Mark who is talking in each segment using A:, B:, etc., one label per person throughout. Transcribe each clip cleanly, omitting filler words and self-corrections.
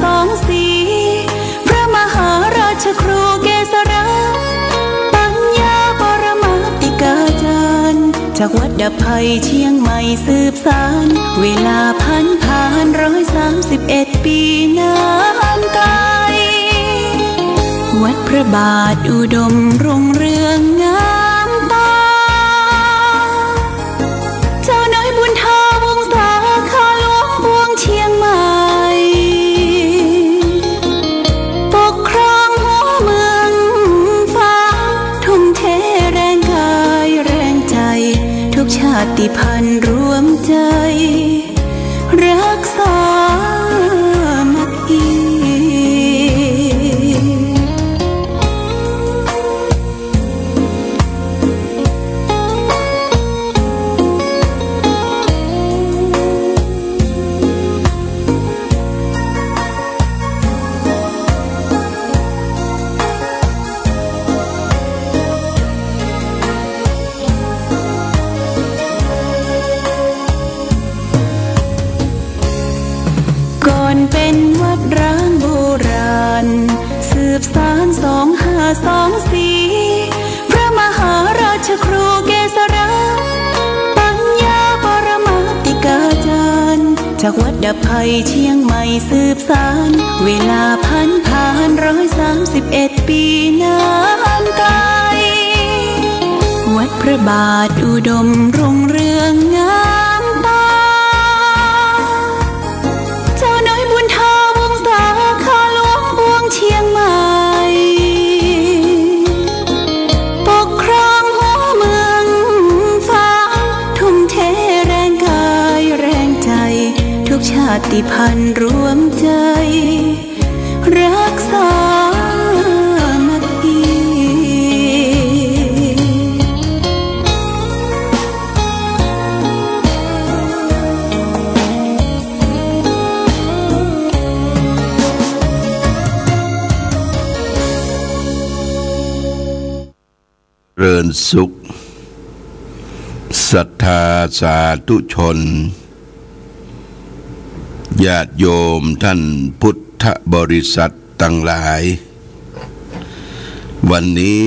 A: สองสีพระมหาราชครูเกษราปัญญาปรมาติกาจารย์จากวัดดับภัยเชียงใหม่สืบสานเวลาผ่าน131 ปีนานไกลวัดพระบาทอุดมรุ่งเรืองงามตาเจ้าน้อยบุญทาวงศาข้าหลวงพวงเชียงใหม่ปกครองหัวเมืองฟ้าทุ่มเทแรงกายแรงใจทุกชาติพันธุ์รวมใจรักษามัคคีก่อนเป็นวัดร้างโบราณสืบสาน2524พระมหาราชครูเกษราปัญญาปรมาติกาจารย์จากวัดดับภัยเชียงใหม่สืบสานเวลาผ่าน131 ปีนานไกลวัดพระบาทอุดมรุ่งเรืองงามตาเจ้าน้อยบุญทาวงศาข้าหลวงพวงเชียงใหม่ปกครองหัวเมืองฟ้าทุ่มเทแรงกายแรงใจทุกชาติพันธุ์รวมใจรักษามัคคี
B: เริญสุขศรัทธาสาธุชนญาติโยมท่านพุทธบริษัททั้งหลายวันนี้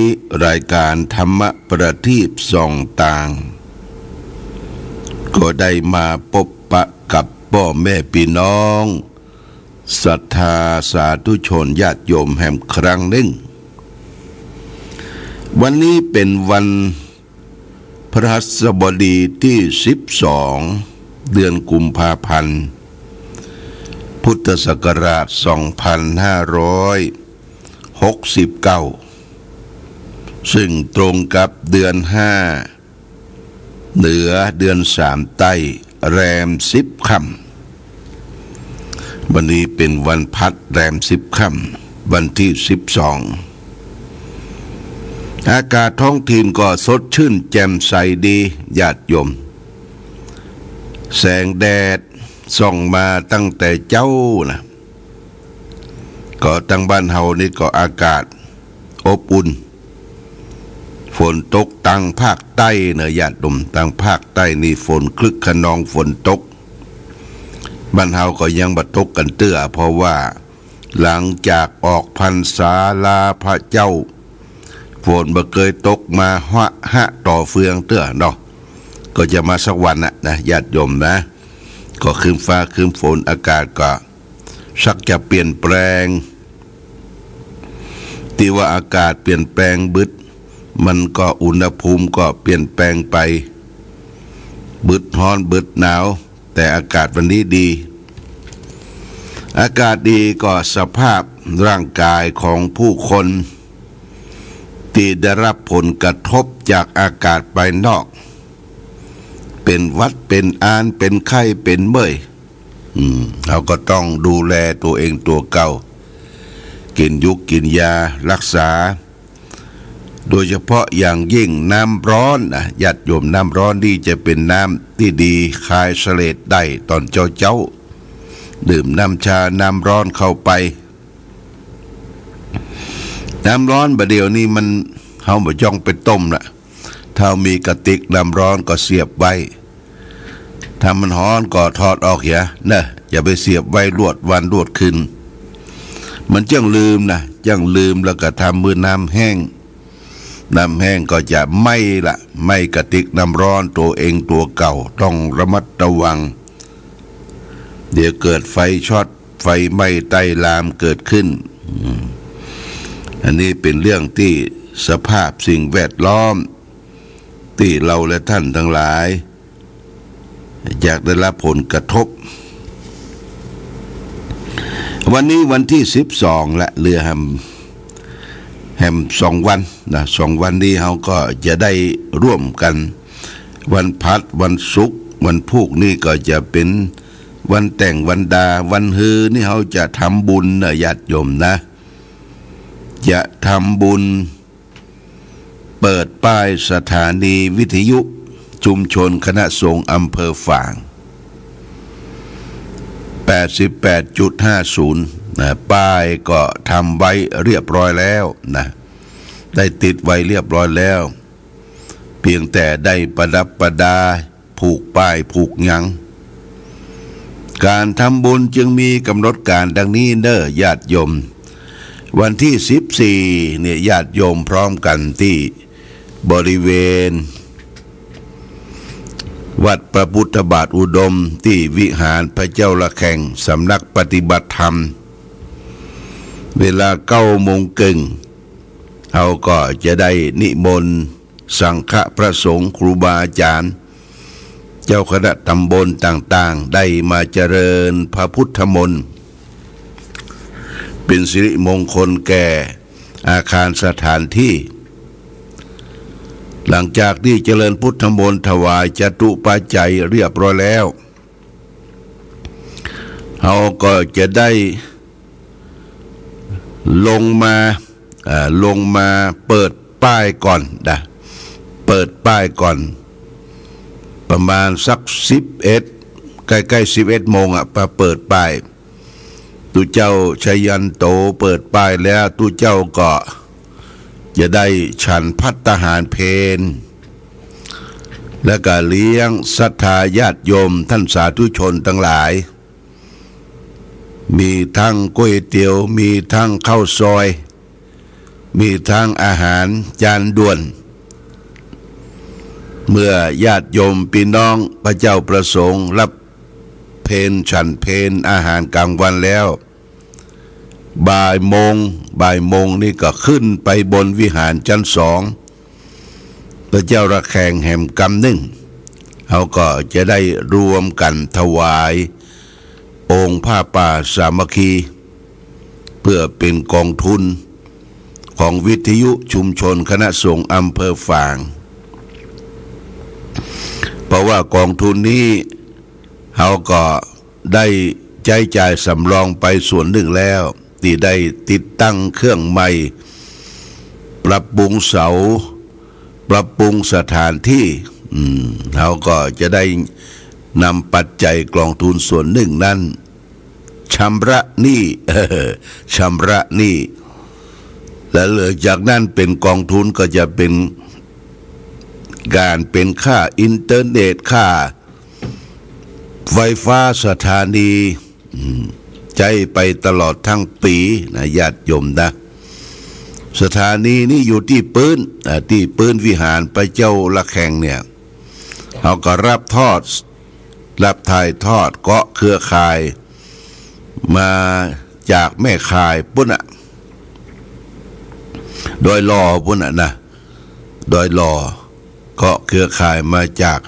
B: รายการธรรมประทีปส่องต่างก็ได้มาพบปะกับพ่อแม่พี่น้องศรัทธาสาธุชนญาติโยมแห่งครั้งหนึ่งวันนี้เป็นวันพฤหัสบดีที่12เดือนกุมภาพันธ์พุทธศักราช2569ซึ่งตรงกับเดือน5เหนือเดือน3ใต้แรม10ค่ำวันนี้เป็นวันพัดแรม10ค่ำวันที่12อากาศท้องถิ่นก็สดชื่นแจ่มใสดีญาติโยมแสงแดดส่องมาตั้งแต่เจ้านะก็ตั้งบ้านเฮานี่ก็อากาศอบอุ่นฝนตกตั้งภาคใต้เนอะญาติโยมตั้งภาคใต้นี่ฝนคลึกคะนองฝนตกบ้านเฮาก็ยังบ่ตกกันเตื้อเพราะว่าหลังจากออกพรรษาลาพระเจ้าฝนบ่เคยตกมาหะต่อเฟืองเตื้อเนาะก็จะมาสักวันนะญาติโยมนะก็คืนฟ้าคืนฝนอากาศก็ชักจะเปลี่ยนแปลงที่ว่าอากาศเปลี่ยนแปลงบึดมันก็อุณหภูมิก็เปลี่ยนแปลงไปบึดร้อนบึดหนาวแต่อากาศวันนี้ดีอากาศดีก็สภาพร่างกายของผู้คนที่ได้รับผลกระทบจากอากาศภายนอกเป็นหวัดเป็นอ้านเป็นไข้เป็นเมื่อยเราก็ต้องดูแลตัวเองตัวเก่ากินกินยารักษาโดยเฉพาะอย่างยิ่งน้ำร้อนญาติโยมน้ำร้อนนี่จะเป็นน้ำที่ดีคลายเสลดได้ตอนเจ้าดื่มน้ำชาน้ำร้อนเข้าไปน้ำร้อนประเดี๋ยวนี้มันเฮาบ่จ้องไปต้มละถ้ามีกระติกน้ำร้อนก็เสียบไว้ถ้ามันร้อนก็ถอดออกอย่าไปเสียบไว้ลวดวันลวดคืน มันจังลืมนะจังลืมแล้วก็ทำมือน้ำแห้งก็จะไม่ละไม่กระติกน้ำร้อนตัวเองตัวเก่าต้องระมัดระวังเดี๋ยวเกิดไฟช็อตไฟไหม้ใต้ลามเกิดขึ้นอันนี้เป็นเรื่องที่สภาพสิ่งแวดล้อมที่เราและท่านทั้งหลายอยากได้รับผลกระทบวันนี้วันที่12ละเรือแฮม2 วันนะ2 วันนี้เราก็จะได้ร่วมกันวันพัดวันศุกร์วันพุธนี่ก็จะเป็นวันแต่งวันดาวันฮือนี่เราจะทำบุญนะญาติโยมนะจะทำบุญเปิดป้ายสถานีวิทยุชุมชนคณะสงฆ์อำเภอฝาง 88.50 นะป้ายก็ทำไว้เรียบร้อยแล้วนะได้ติดไว้เรียบร้อยแล้วเพียงแต่ได้ประดับประดาผูกป้ายผูกหยังการทำบุญจึงมีกำหนดการดังนี้เด้อญาติโยมวันที่14เนี่ยญาติโยมพร้อมกันที่บริเวณวัดพระพุทธบาทอุดมที่วิหารพระเจ้าละแข่งสำนักปฏิบัติธรรมเวลา9 โมงครึ่งเราก็จะได้นิมนต์สังฆพระสงฆ์ครูบาอาจารย์เจ้าคณะตำบลต่างๆได้มาเจริญพระพุทธมนต์เป็นสิริมงคลแก่อาคารสถานที่หลังจากที่เจริญพุทธมนต์ถวายจตุปัจจัยเรียบร้อยแล้วเราก็จะได้ลงมาเปิดป้ายก่อนนะเปิดป้ายก่อนประมาณสัก11ใกล้ๆ11 โมงมาเปิดป้ายตุเจ้าชยันโตเปิดป้ายแล้วตุเจ้าก็จะได้ฉันภัตตาหารเพลและก็เลี้ยงศรัทธาญาติโยมท่านสาธุชนทั้งหลายมีทั้งก๋วยเตี๋ยวมีทั้งข้าวซอยมีทั้งอาหารจานด่วนเมื่อญาติโยมพี่น้องพระเจ้าประสงค์รับเพลฉันเพลอาหารกลางวันแล้วบ่ายโมงนี่ก็ขึ้นไปบนวิหารชั้น2พระเจ้าระแข่งแห่มกำนึ่งเขาก็จะได้รวมกันถวายองค์ผ้าป่าสามัคคีเพื่อเป็นกองทุนของวิทยุชุมชนคณะสงฆ์อำเภอฝางเพราะว่ากองทุนนี้เขาก็ได้ใช้จ่ายสำรองไปส่วนหนึ่งแล้วที่ได้ติดตั้งเครื่องใหม่ปรับปรุงเสาปรับปรุงสถานที่เขาก็จะได้นำปัจจัยกองทุนส่วนหนึ่งนั้นชำระหนี้และเหลือจากนั้นเป็นกองทุนก็จะเป็นการเป็นค่าอินเทอร์เน็ตค่าไฟฟ้าสถานีใจไปตลอดทั้งปีนะญาติโยมนะสถานีนี้อยู่ที่ปืนวิหารพระเจ้าละแข่งเนี่ยเขาก็รับถ่ายทอดเกาะเครือข่ายมาจากแม่ข่ายปุ่นโดยรอปุ่นนะโดยรอเกาะเครือข่ายมาจาก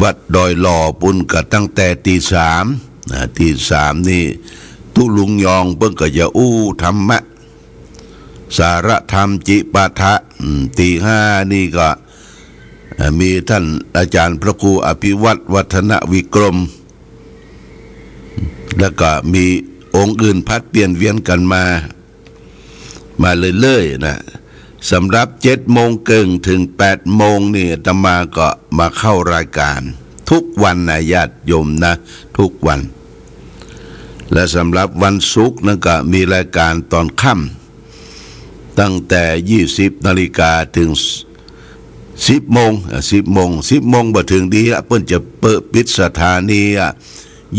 B: วัดดอยหล่อปุ่นก็ตั้งแต่ตีสามนี่ตุลุงยองเพิ่งก็จะธรรมะสารธรรมจิปาทะตี 5นี่ก็มีท่านอาจารย์พระครูอภิวัตวัฒนวิกรมแล้วก็มีองค์อื่นพัดเปลี่ยนเวียนกันมาเรื่อยๆนะสำหรับ7 โมงครึ่งถึง8 โมงนี่อาตมาก็มาเข้ารายการทุกวันนะญาติโยมนะทุกวันและสำหรับวันศุกร์นั่นก็มีรายการตอนค่ำตั้งแต่ 20 นาฬิกาถึง 10 โมงบ่ถึงดีเพิ่นจะเปิดปิดสถานี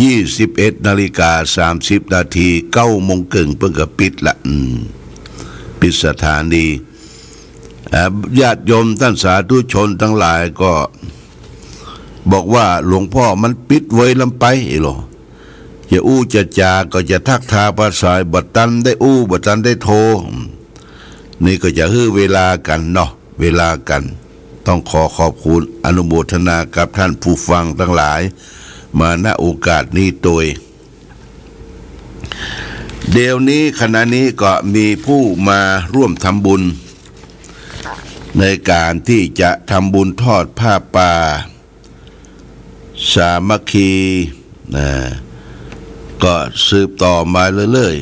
B: 21:30 นาที9 โมงครึ่งเพิ่งก็ปิดละปิดสถานีญาติโยมท่านสาธุชนทั้งหลายก็บอกว่าหลวงพ่อมันปิดไว้ลำไปหรอจะอู้จะจาก็จะทักทาภาษาบัดตันได้อู้บัดตันได้โทรนี่ก็จะฮื้อเวลากันเนาะเวลากันต้องขอบคุณอนุโมทนากับท่านผู้ฟังทั้งหลายมาณโอกาสนี้โดยเดี๋ยวนี้ขณะนี้ก็มีผู้มาร่วมทำบุญในการที่จะทำบุญทอดผ้าป่าสามัคคีก็สืบต่อมาเรื่อย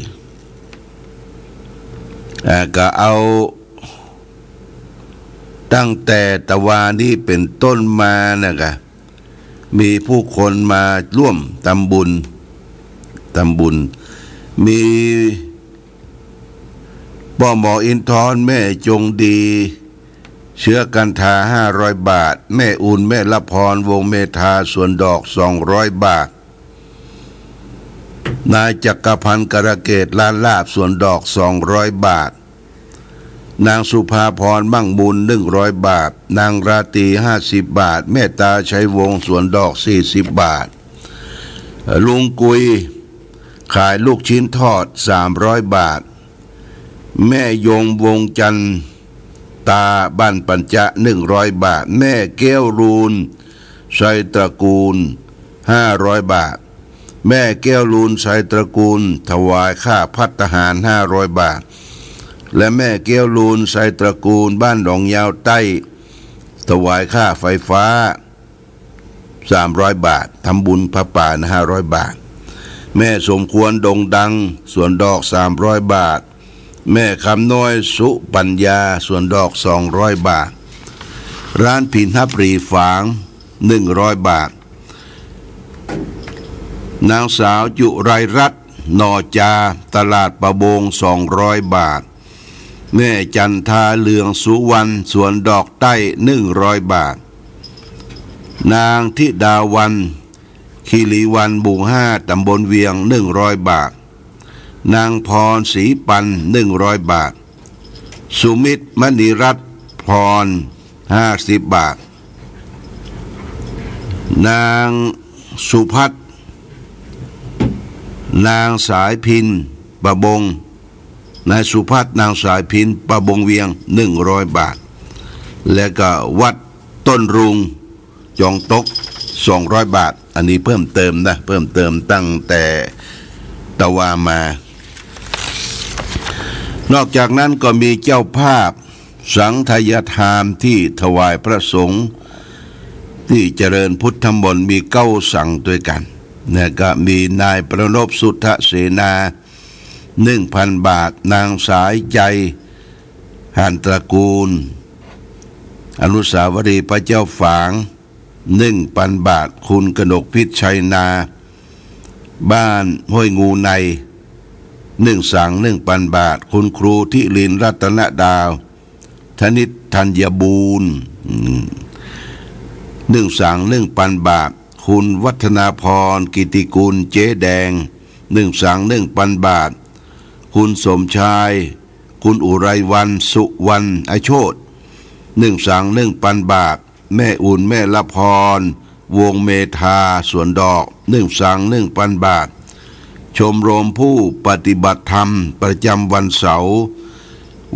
B: ๆก็เอาตั้งแต่ตะวานี้เป็นต้นมานะครับมีผู้คนมาร่วมทำบุญมีป้อหมออินทร์แม่จงดีเชื้อกันทา500 บาทแม่อุ่นแม่ละพรวงเมธาส่วนดอก200 บาทนายจักรพันธ์กระเกตล้านลาบส่วนดอก200 บาทนางสุภาพรมั่งบุญ100 บาทนางราตรี50 บาทแม่ตาชัยวงศ์ส่วนดอก40 บาทลุงกุยขายลูกชิ้นทอด300 บาทแม่ยงวงจันตาบ้านปัญจะ100 บาทแม่แก้วรูนชัยตระกูล500 บาทแม่แก้วรูนชัยตระกูลถวายค่าภัตตาหาร500 บาทและแม่แก้วรูนชัยตระกูลบ้านหนองยาวใต้ถวายค่าไฟฟ้า300 บาททำบุญพระป่า500 บาทแม่สมควรดงดังส่วนดอก300 บาทแม่คำน้อยสุปัญญาส่วนดอก200 บาทร้านผินฮับรีฝาง100 บาทนางสาวจุไรรัตน์นอจาตลาดประบง200 บาทแม่จันทาเลืองสุวรรณสวนดอกใต้100 บาทนางธิดาวันคีรีวันหมู่5ตำบลเวียง100 บาทนางพรศรีปัน100 บาทสุมิตรมณีรัตน์พร50 บาทนางสุพัฒน์นางสายพินประบงนายสุพัฒน์นางสายพินประบงเวียง100 บาทและก็วัดต้นรุงจองตก200 บาทอันนี้เพิ่มเติมตั้งแต่ตะวามานอกจากนั้นก็มีเจ้าภาพสังฆทายทานที่ถวายพระสงฆ์ที่เจริญพุทธมนต์มี9 สังด้วยกันเนี่ยก็มีนายประนพสุทธเสนา 1,000 บาทนางสายใจหันตระกูลอนุสาวรีย์พระเจ้าฝาง 1,000 บาทคุณกนกพิษชัยนาบ้านห้วยงูใน1 สัง 1,000 บาทคุณครูทิรินรัตนดาวธนิตธัญบูรณ์1 สัง 1,000 บาทคุณวัฒนาพรกิติกุลเจ๊แดง1 สัง 1,000 บาทคุณสมชายคุณอุไรวันสุวรรณอโชติ1 สัง 1,000 บาทแม่อุ่นแม่ละพรวงเมธาสวนดอก1 สัง 1,000 บาทชมรมผู้ปฏิบัติธรรมประจำวันเสาร์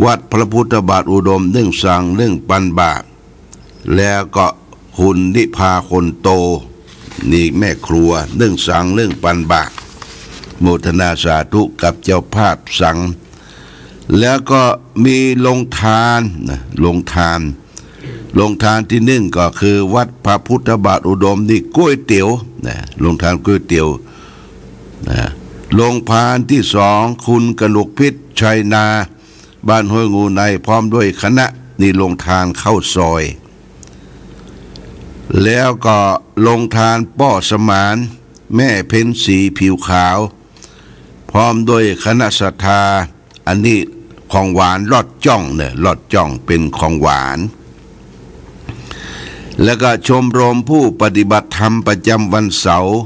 B: วัดพระพุทธบาทอุดม1 สัง 1,000 บาทแล้วก็คุณนิพาคนโตนี่แม่ครัว1 สัง 1,000 บาทโมทนาสาธุกับเจ้าภาพสังแล้วก็มีลงทานลงทานที่1ก็คือวัดพระพุทธบาทอุดมนี่ก๋วยเตี๋ยวลงทานก๋วยเตี๋ยวลงทานที่2คุณกนกพิษชัยนาบ้านห้วยงูในพร้อมด้วยคณะนี่ลงทานเข้าซอยแล้วก็ลงทานป้อสมานแม่เพ็ญศรีผิวขาวพร้อมด้วยคณะศรัทธาอันนี้ของหวานลอดจ้องลอดจ้องเป็นของหวานแล้วก็ชมรมผู้ปฏิบัติธรรมประจำวันเสาร์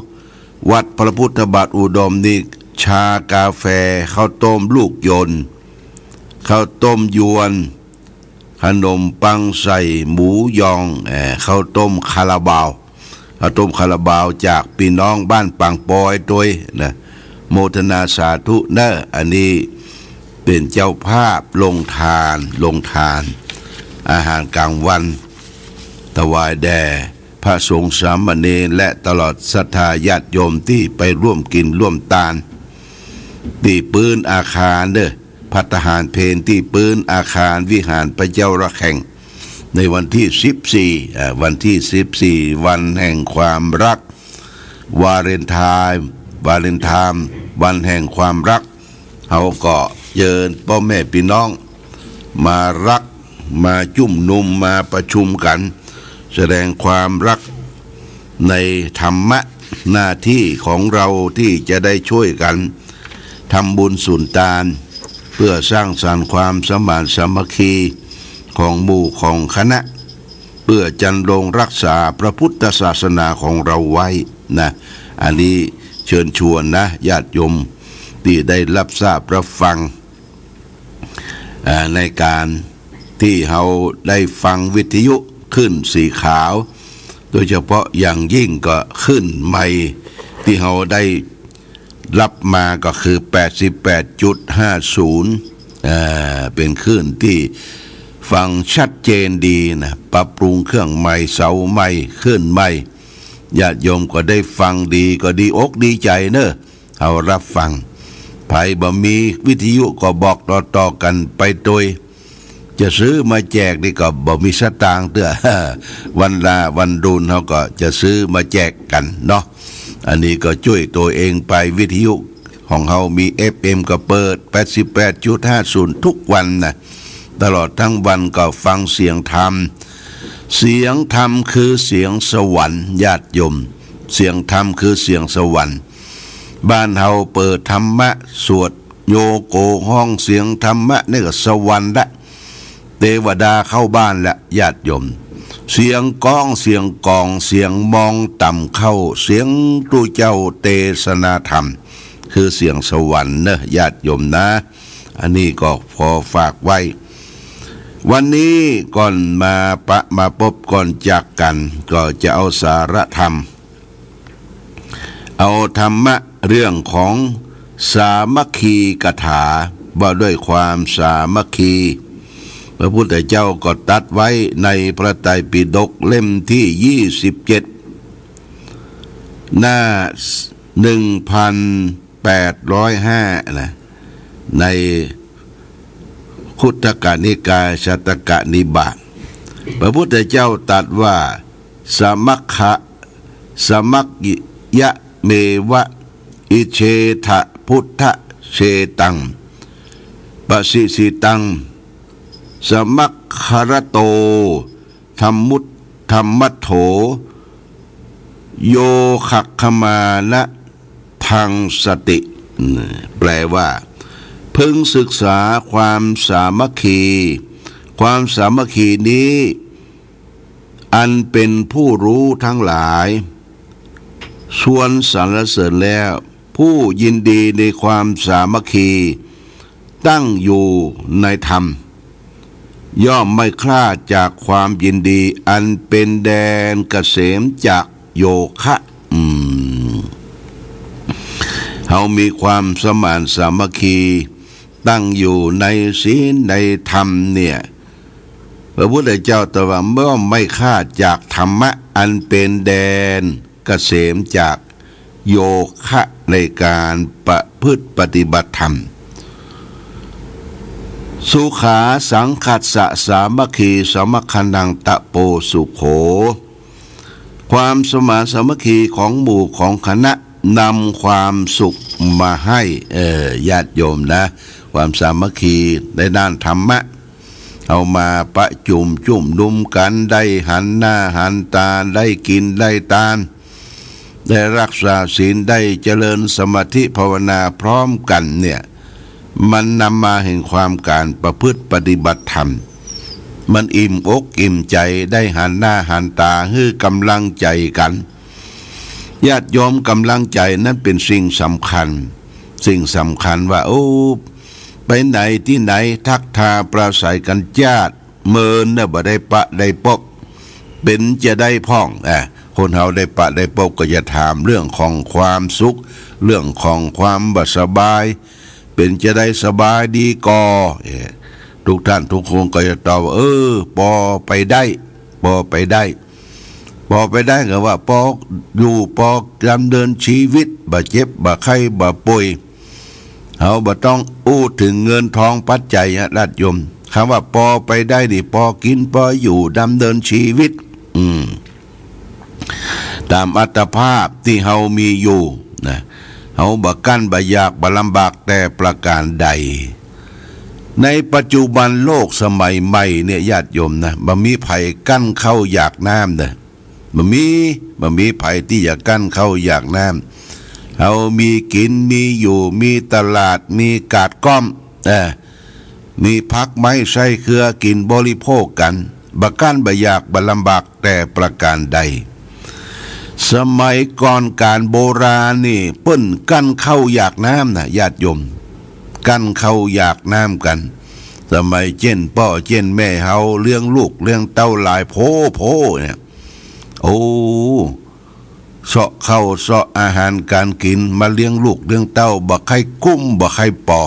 B: วัดพระพุทธบาทอุดมนี่ชากาแฟข้าวต้มลูกยนต์ข้าวต้มยวนขนมปังใส่หมูยองข้าวต้มคาราบาวข้าวต้มคาราบาวจากพี่น้องบ้านปังปอยด้วยนะโมทนาสาธุเนอะอันนี้เป็นเจ้าภาพลงทานอาหารกลางวันถวายแด่พระสงฆ์สามเณรและตลอดศรัทธาญาติโยมที่ไปร่วมกินร่วมทานที่ปืนอาคารเด้อภัตตาหารเพลที่ปืนอาคารวิหารพระเจ้าระแข่งในวันที่14วันที่14วันแห่งความรักวาเลนไทน์วันแห่งความรักเขาก็เชิญพ่อแม่พี่น้องมารักมาจุ่มนุมมาประชุมกันแสดงความรักในธรรมะหน้าที่ของเราที่จะได้ช่วยกันทำบุญสุนทานเพื่อสร้างสรรค์ความสมานสามัคคีของหมู่ของคณะเพื่อจันลงรักษาพระพุทธศาสนาของเราไว้นะอันนี้เชิญชวนนะญาติโยมที่ได้รับทราบรับฟังในการที่เราได้ฟังวิทยุขึ้นสีขาวโดยเฉพาะอย่างยิ่งก็ขึ้นใหม่ที่เราได้รับมาก็คือ 88.50 เป็นคลื่นที่ฟังชัดเจนดีนะปรับปรุงเครื่องใหม่เสาใหม่คลื่นใหม่ญาติโยมก็ได้ฟังดีก็ดีอกดีใจเนอะเอารับฟังไผบ่มีวิทยุก็บอกต่อๆกันไปโดยจะซื้อมาแจกนี่ก็บ่มีสตางค์เด้อ วันรุ่นเขาก็จะซื้อมาแจกกันเนาะอันนี้ก็ช่วยตัวเองไปวิทยุของเขามี FM ก็เปิด 88.50 ทุกวันนะตลอดทั้งวันก็ฟังเสียงธรรมคือเสียงสวรรค์ญาติโยมเสียงธรรมคือเสียงสวรรค์บ้านเฮาเปิดธรรมะสวดโยโกห้องเสียงธรรมะนี่ก็สวรรค์ละเทวดาเข้าบ้านละญาติโยมเสียงก้องเสียงกองเสียงมองต่ำเข้าเสียงตู้เจ้าเทศนาธรรมคือเสียงสวรรค์เนอะญาติโยมนะอันนี้ก็พอฝากไว้วันนี้ก่อนมาพบก่อนจากกันก็จะเอาสาระธรรมเอาธรรมะเรื่องของสามัคคีกถาว่าด้วยความสามัคคีพระพุทธเจ้าก็ตัดไว้ในพระไตรปิฎกเล่มที่27หน้า 1,805 นะในคุตตกนิกายชาตกนิบาตพระพุทธเจ้าตรัสว่าสมัคคิยะเมวะอิเชทะพุทธเชตังปสิสิตังสมัคครโตธรรมัตโถโยคักขมานะทางสติแปลว่าพึงศึกษาความสามัคคีนี้อันเป็นผู้รู้ทั้งหลายส่วนสรรเสริญแล้วผู้ยินดีในความสามัคคีตั้งอยู่ในธรรมย่อมไม่คลาดจากความยินดีอันเป็นแดนเกษมจากโยคะเขามีความสมานสามัคคีตั้งอยู่ในศีลในธรรมเนี่ยพระพุทธเจ้าตรัสว่าเมื่อไม่คลาดจากธรรมะอันเป็นแดนเกษมจากโยคะในการประพฤติปฏิบัติธรรมสุขาสังคัสสะสามัคคีสมัคคนังตะโปสุโขความสมานสามัคคีของหมู่ของคณะนำความสุขมาให้ญาติโยมนะความสามัคคีในด้านธรรมะเอามาประจุมจุ่มนุมกันได้หันหน้าหันตาได้กินได้ทานได้รักษาศีลได้เจริญสมาธิภาวนาพร้อมกันเนี่ยมันนำมาแห่งความการประพฤติปฏิบัติธรรมมันอิ่มอกอิ่มใจได้หันหน้าหันตาให้กำลังใจกัน ญาติโยมกำลังใจนั้นเป็นสิ่งสำคัญว่าโอ้ไปไหนที่ไหนทักทาปราศัยกันญาติเมินน่ะบ่ได้ปะได้ปบเป็นจะได้พ่องคนเฮาได้ปะได้ปบก็จะถามเรื่องของความสุขเรื่องของความบ่สบายเป็นจะได้สบายดีกอทุกท่านทุกคนก็จะตอบปอไปได้ปอไปได้ก็ว่าปออยู่ปอดำเนินชีวิตบ่เจ็บบ่ไข้บ่ป่วยเฮาบ่ต้องอู้ถึงเงินทองปัจจัยญาติโยมคำว่าปอไปได้ดิปอกินปออยู่ดำเนินชีวิตตามอัตภาพที่เฮามีอยู่นะเฮาบ่กั้นบ่ยากบ่ลำบากแต่ประการใดในปัจจุบันโลกสมัยใหม่เนี่ยญาติโยมนะบ่มีไผกั้นเข้าอยากน้ำเด้อบ่มีไผที่จะกั้นเข้าอยากน้ำเฮามีกินมีอยู่มีตลาดมีกาดก้อมมีพักไม้ใช้เครือกินบริโภคกันบ่กั้นบ่อยากบ่ลำบากแต่ประการใดสมัยก่อนการโบราณนี่เปิ้นกั้นเข้าอยากน้ำนะญาติโยมกั้นเข้าอยากน้ำกันสมัยเจ้นพ่อเจ้นแม่เฮาเลี้ยงลูกเลี้ยงเต้าหลายโพเนี่ยโอ้เสาะเข้าเสาะอาหารการกินมาเลี้ยงลูกเลี้ยงเต้าบ่ใครกุ้มบ่ใครปอ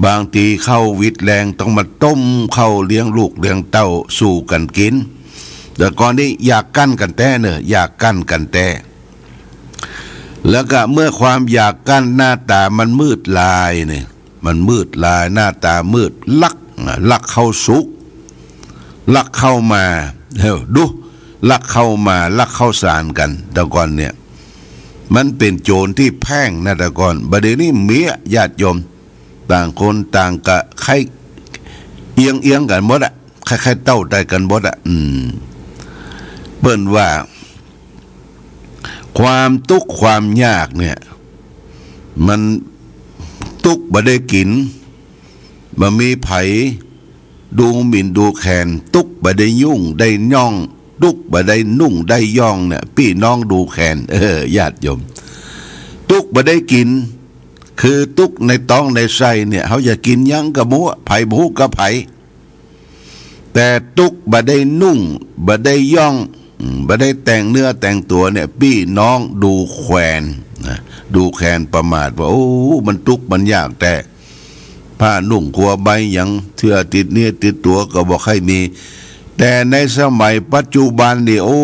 B: บางทีเข้าวิตแรงต้องมาต้มเข้าเลี้ยงลูกเลี้ยงเต้าสู่กันกินแต่ก่อนนี้อยากกั้นกันแต่เนอะอยากกั้นกันแต่แล้วก็เมื่อความอยากกั้นหน้าตามันมืดลายเนี่ยมันมืดลายหน้าตามืดลักเข้าสุกลักเข้ามาดูลักเข้ามาลักเข้าสารกันแต่ก่อนเนี่ยมันเป็นโจรที่แพ่งนะแต่ก่อนบัดเดี๋ยวนี้เมียญาติโยมต่างคนต่างกะใครเอียงกันหมดอะใครเต้าได้กันหมดอะเปิ้นว่าความทุกข์ความยากเนี่ยมันทุกข์บ่ได้กินบ่มีไผดูหมิ่นดูแขนทุกข์บ่ได้ยุ่งได้ย่องทุกข์บ่ได้นุ่งได้ย่องเนี่ยพี่น้องดูแขนญาติโยมทุกข์บ่ได้กินคือทุกข์ในท้องในไส้เนี่ยเขาจะกินยังกะหมูไผหมูกะไผแต่ทุกข์บ่ได้นุ่งบ่ได้ย่องบ่ได้แต่งเนื้อแต่งตัวเนี่ยพี่น้องดูแขวนดูแขนประมาทว่าโอ้มันทุกข์มันยากแต่ผ้านุ่งครัวใบยังเทื่อติดเนื้อติดตัวก็บ่ค่อยมีแต่ในสมัยปัจจุบันนี่โอ้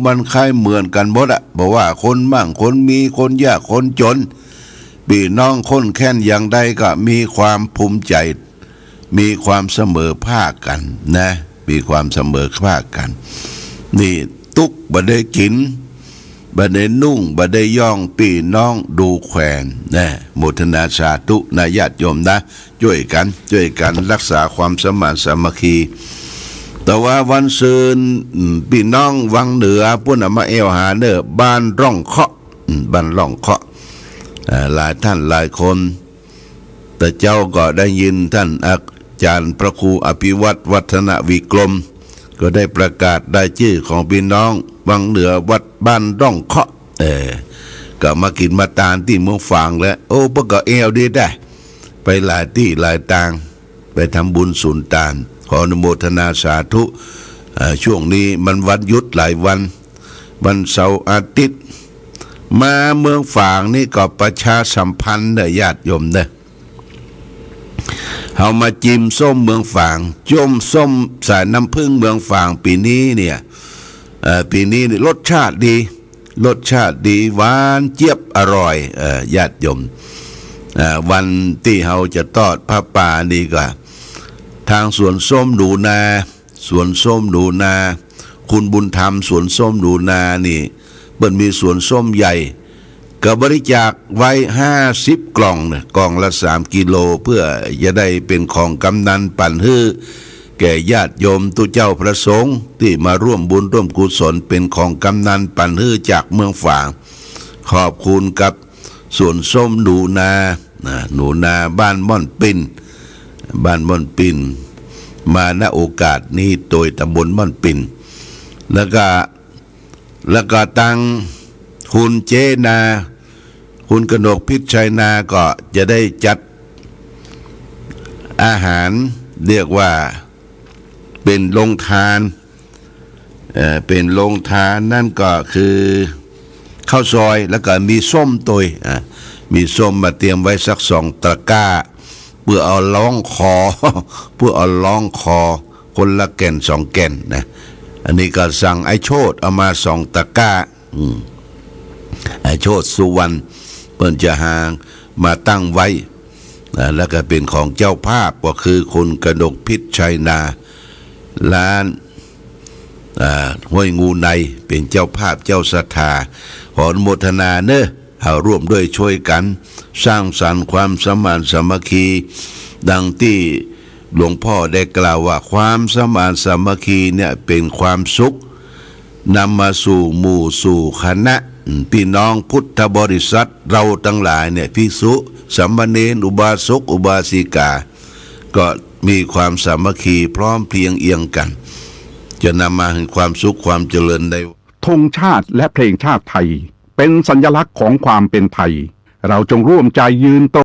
B: มันคล้ายเหมือนกันหมดอะบอกว่าคนมั่งคนมีคนยากคนจนพี่น้องคนแค้นอย่างใดก็มีความภูมิใจมีความเสมอภาคกันนะมีความเสมอภาคกันนี่ทุกบ่ได้กินบ่ได้นุ่งบ่ได้ย่องพี่น้องดูแขวนนะโมทนาสาธุนะญาติโยมนะช่วยกันรักษาความสมานสามัคคีแต่ว่าวันซืนพี่น้องวังเหนือพุ่นมาเอวหาเด้อบ้านร่องเคาะบ้านร่องเคาะหลายท่านหลายคนแต่เจ้าก็ได้ยินท่านอาจารย์พระครูอภิวัตรวัฒนวิกรมก็ได้ประกาศได้ชื่อของพี่น้องวังเหนือวัดบ้านร่องเคาะก็มากินมาตานที่เมืองฝางแล้วโอ้พวกก็เอวดีได้ไปหลายที่หลายต่างไปทำบุญสุนทานขออนุโมทนาสาธุช่วงนี้มันวันหยุดหลายวันเสาร์อาทิตย์มาเมืองฝางนี่ก็ประชาสัมพันธ์เด้อญาติโยมเด้อเอามาจิ้มส้มเมืองฝางจ้มส้มสายน้ำผึ้งเมืองฝางปีนี้เนี่ยปีนี้รสชาติดีหวานเจี๊ยบอร่อยญาติโยมวันที่เราจะทอดผ้าป่านี่ก็ทางสวนส้มหนูนาคุณบุญธรรมสวนส้มหนูนานี่เปิ้นมีสวนส้มใหญ่ก็บริจาคไว้50 กล่องนะกล่องละ3 กิโลเพื่อจะได้เป็นของกำนันปั่นฮื้อแก่ญาติโยมตุเจ้าพระสงฆ์ที่มาร่วมบุญร่วมกุศลเป็นของกำนันปั่นฮื้อจากเมืองฝางขอบคุณกับสวนส้มหนูนาบ้านม่อนปินมาณโอกาสนี้โดยตำบลม่อนปินแล้วก็ตั้ง คุณเจนาคุณกนกพิษชัยนาก็จะได้จัดอาหารเรียกว่าเป็นโรงทานเป็นโรงทานนั่นก็คือข้าวซอยแล้วก็มีส้มตัยมีส้มมาเตรียมไว้สัก2 ตะกร้าเพื่อเอาล้องคอเพื่อเอาล้องคอคนละแก่น2 แก่นนะอันนี้ก็สั่งไอ้โชติเอามา2 ตะกร้าไอ้โชติสุวรรณเพิ่นจะหางมาตั้งไว้แล้วก็เป็นของเจ้าภาพก็คือคุณกนกพิษชัยนาร้านห้วยงูในเป็นเจ้าภาพเจ้าศรัทธาขออนุโมทนาเนอะเอาร่วมด้วยช่วยกันสร้างสรรค์ความสมานสามัคคีดังที่หลวงพ่อได้กล่าวว่าความสมานสามัคคีเนี่ยเป็นความสุขนำมาสู่หมู่สู่คณะพี่น้องพุทธบริษัทเราทั้งหลายเนี่ยภิกษุสามเณรอุบาสกอุบาสิกาก็มีความสามัคคีพร้อมเพรียงเอียงกันจะนำมาถึงความสุขความเจริญได้
C: ธงชาติและเพลงชาติไทยเป็นสัญลักษณ์ของความเป็นไทยเราจงร่วมใจยืนตรง